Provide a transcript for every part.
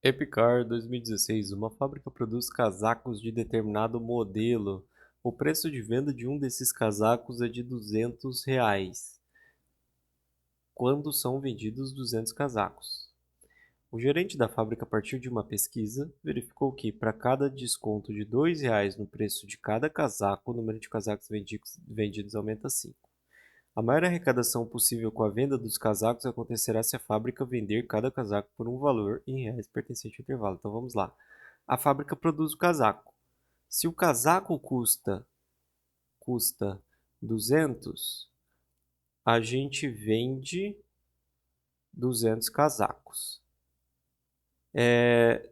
Epicar 2016. Uma fábrica produz casacos de determinado modelo. O preço de venda de um desses casacos é de R$ 200. Quando são vendidos 200 casacos? O gerente da fábrica, a partir de uma pesquisa, verificou que, para cada desconto de R$ 2 no preço de cada casaco, o número de casacos vendidos aumenta 5. A maior arrecadação possível com a venda dos casacos acontecerá se a fábrica vender cada casaco por um valor em reais pertencente ao intervalo. Então vamos lá. A fábrica produz o casaco. Se o casaco custa 200, a gente vende 200 casacos.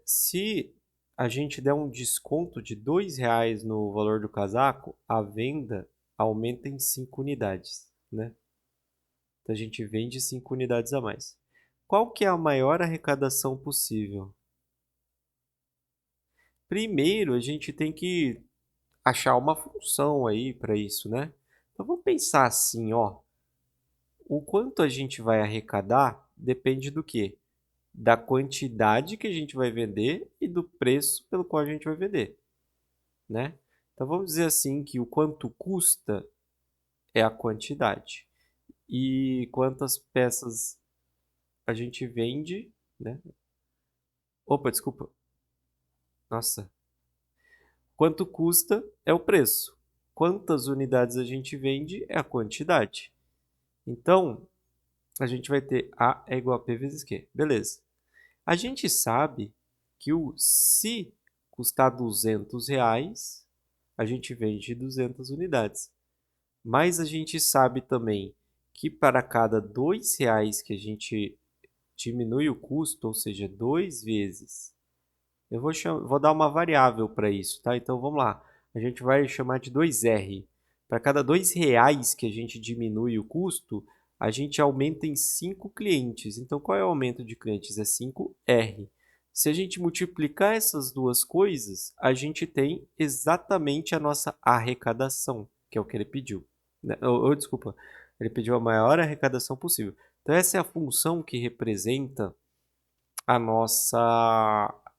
Se a gente der um desconto de R$ 2 no valor do casaco, a venda aumenta em 5 unidades, né? Então a gente vende 5 unidades a mais. Qual que é a maior arrecadação possível? Primeiro, a gente tem que achar uma função aí para isso, né? Então vamos pensar assim, ó. O quanto a gente vai arrecadar depende do quê? Da quantidade que a gente vai vender e do preço pelo qual a gente vai vender, né? Então vamos dizer assim que o quanto custa é a quantidade e quantas peças a gente vende, né? Opa, desculpa. Nossa. Quanto custa é o preço. Quantas unidades a gente vende é a quantidade. Então, a gente vai ter A é igual a P vezes Q. Beleza. A gente sabe que se custar R$ 200, a gente vende 200 unidades. Mas a gente sabe também que para cada R$ 2 que a gente diminui o custo, ou seja, 2 vezes, eu vou dar uma variável para isso, tá? Então vamos lá. A gente vai chamar de 2R. Para cada R$ 2 que a gente diminui o custo, a gente aumenta em 5 clientes. Então qual é o aumento de clientes? É 5R. Se a gente multiplicar essas duas coisas, a gente tem exatamente a nossa arrecadação, que é o que ele pediu. Desculpa, ele pediu a maior arrecadação possível. Então essa é a função que representa a nossa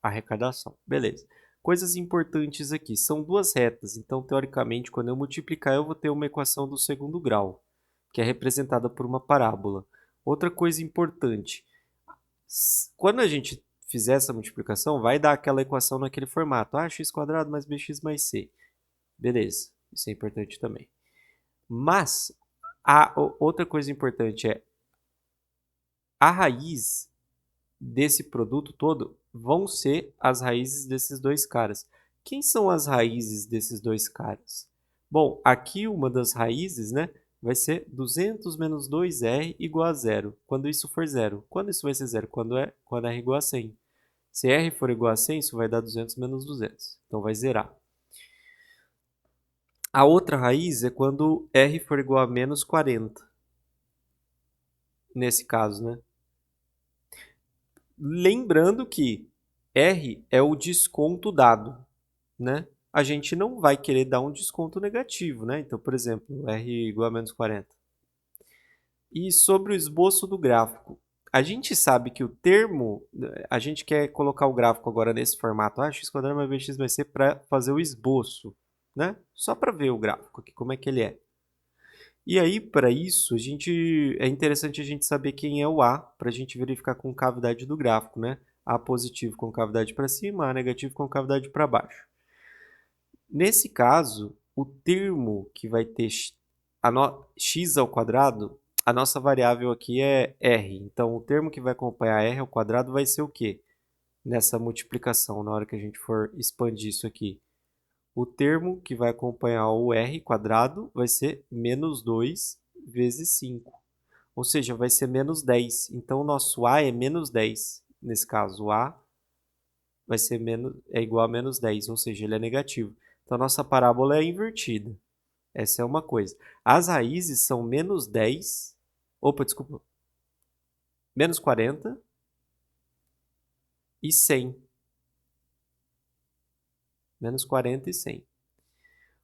arrecadação. Beleza. Coisas importantes aqui. São duas retas, então, teoricamente, quando eu multiplicar, eu vou ter uma equação do segundo grau, que é representada por uma parábola. Outra coisa importante. Quando a gente fizer essa multiplicação, vai dar aquela equação naquele formato. X² mais bx mais c. Beleza. Isso é importante também. Mas, outra coisa importante é a raiz desse produto todo vão ser as raízes desses dois caras. Quem são as raízes desses dois caras? Bom, aqui uma das raízes, né, vai ser 200 menos 2R igual a zero. Quando isso for zero. Quando isso vai ser zero? Quando R igual a 100. Se R for igual a 100, isso vai dar 200 menos 200. Então vai zerar. A outra raiz é quando R for igual a menos 40. Nesse caso, né? Lembrando que R é o desconto dado, né? A gente não vai querer dar um desconto negativo, né? Então, por exemplo, R igual a menos 40. E sobre o esboço do gráfico, a gente sabe que o termo, a gente quer colocar o gráfico agora nesse formato, x² mais bx mais c, para fazer o esboço, né? Só para ver o gráfico aqui, como é que ele é. E aí, para isso, é interessante a gente saber quem é o A, para a gente verificar com cavidade do gráfico, né? A positivo com cavidade para cima, A negativo com cavidade para baixo. Nesse caso, o termo que vai ter x ao quadrado, a nossa variável aqui é r. Então, o termo que vai acompanhar r ao quadrado vai ser o quê? Nessa multiplicação, na hora que a gente for expandir isso aqui. O termo que vai acompanhar o r quadrado vai ser menos 2 vezes 5. Ou seja, vai ser menos 10. Então, o nosso a é menos 10. Nesse caso, o a vai ser igual a menos 10, ou seja, ele é negativo. Então, a nossa parábola é invertida. Essa é uma coisa. As raízes são menos 10, desculpa, menos 40 e 100. Menos 40 e 100.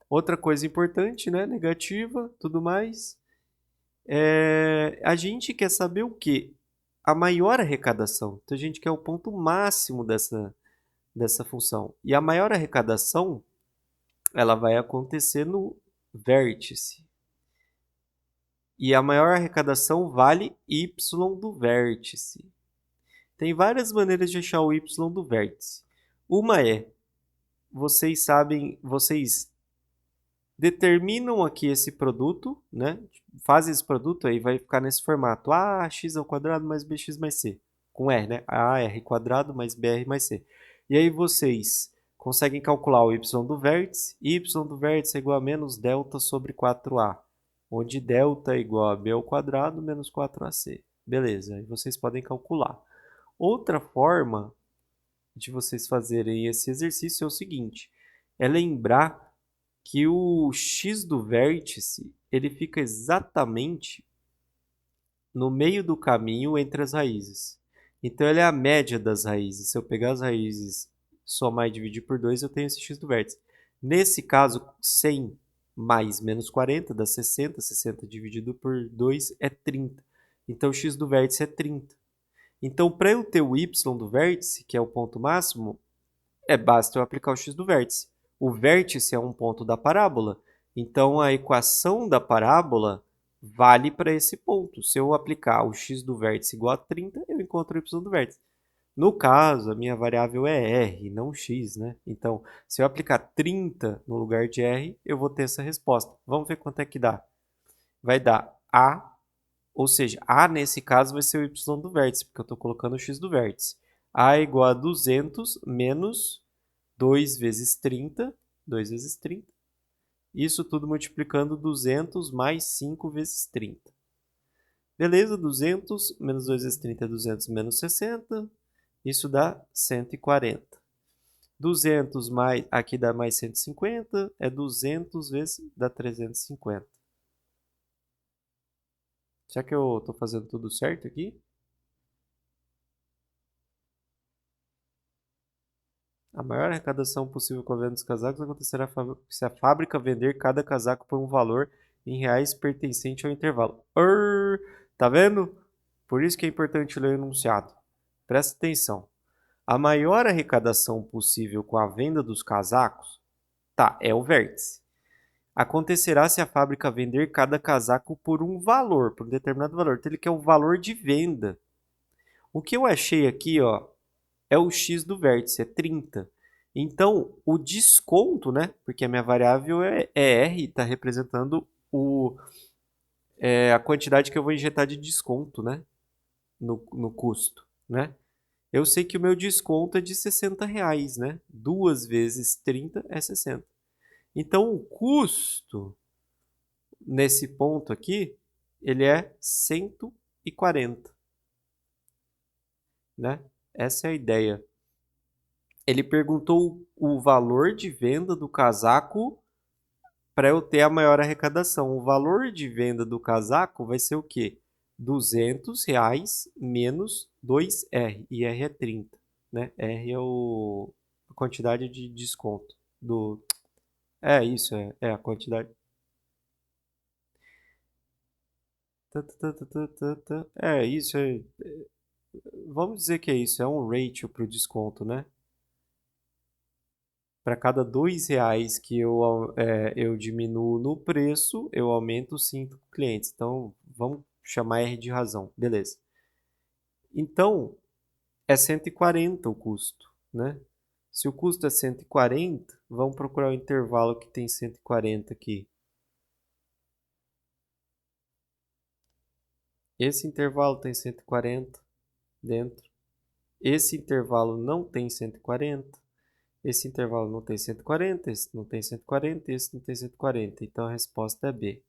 Outra coisa importante, né? Negativa, tudo mais. A gente quer saber o quê? a maior arrecadação. Então, a gente quer o ponto máximo dessa função. E a maior arrecadação, ela vai acontecer no vértice. E a maior arrecadação vale y do vértice. Tem várias maneiras de achar o y do vértice. Uma é, vocês determinam aqui esse produto, né? Fazem esse produto aí, vai ficar nesse formato. X ao quadrado mais bx mais c. Com R, né? AR quadrado mais BR mais C. E aí vocês conseguem calcular o y do vértice. Y do vértice é igual a menos delta sobre 4A. Onde delta é igual a b ao quadrado menos 4ac. Beleza, aí vocês podem calcular. Outra forma de vocês fazerem esse exercício é o seguinte, é lembrar que o x do vértice, ele fica exatamente no meio do caminho entre as raízes. Então, ele é a média das raízes. Se eu pegar as raízes, somar e dividir por 2, eu tenho esse x do vértice. Nesse caso, 100 mais menos 40 dá 60. 60 dividido por 2 é 30. Então, o x do vértice é 30. Então, para eu ter o y do vértice, que é o ponto máximo, basta eu aplicar o x do vértice. O vértice é um ponto da parábola. Então, a equação da parábola vale para esse ponto. Se eu aplicar o x do vértice igual a 30, eu encontro o y do vértice. No caso, a minha variável é r, não x, né? Então, se eu aplicar 30 no lugar de r, eu vou ter essa resposta. Vamos ver quanto é que dá. Vai dar a, ou seja, a nesse caso vai ser o y do vértice, porque eu estou colocando o x do vértice. A é igual a 200 menos 2 vezes 30, 2 vezes 30. Isso tudo multiplicando 200 mais 5 vezes 30. Beleza, 200 menos 2 vezes 30 é 200 menos 60. Isso dá 140. 200 mais, aqui dá mais 150, é 200 vezes, dá 350. Será que eu estou fazendo tudo certo aqui? A maior arrecadação possível com a venda dos casacos acontecerá se a fábrica vender cada casaco por um valor em reais pertencente ao intervalo. Tá vendo? Por isso que é importante ler o enunciado. Presta atenção. A maior arrecadação possível com a venda dos casacos, é o vértice. Acontecerá se a fábrica vender cada casaco por um valor, por um determinado valor. Então ele quer o valor de venda. O que eu achei aqui, é o x do vértice, é 30. Então, o desconto, né? Porque a minha variável é R, está representando a quantidade que eu vou injetar de desconto, né? No custo, né? Eu sei que o meu desconto é de R$60, né? 2 vezes 30 é 60. Então, o custo nesse ponto aqui, ele é 140, né? Essa é a ideia. Ele perguntou o valor de venda do casaco para eu ter a maior arrecadação. O valor de venda do casaco vai ser o quê? R$200 menos 2R. E R é 30, né? R é a quantidade de desconto. Isso, é a quantidade. Isso. Vamos dizer que é isso. É um ratio para o desconto, né? Para cada R$2 que eu diminuo no preço, eu aumento 5 clientes. Então, vamos chamar R de razão. Beleza. Então, é 140 o custo, né? Se o custo é 140, vamos procurar o intervalo que tem 140 aqui. Esse intervalo tem 140 dentro. Esse intervalo não tem 140. Esse intervalo não tem 140, esse não tem 140, esse não tem 140. Então, a resposta é B.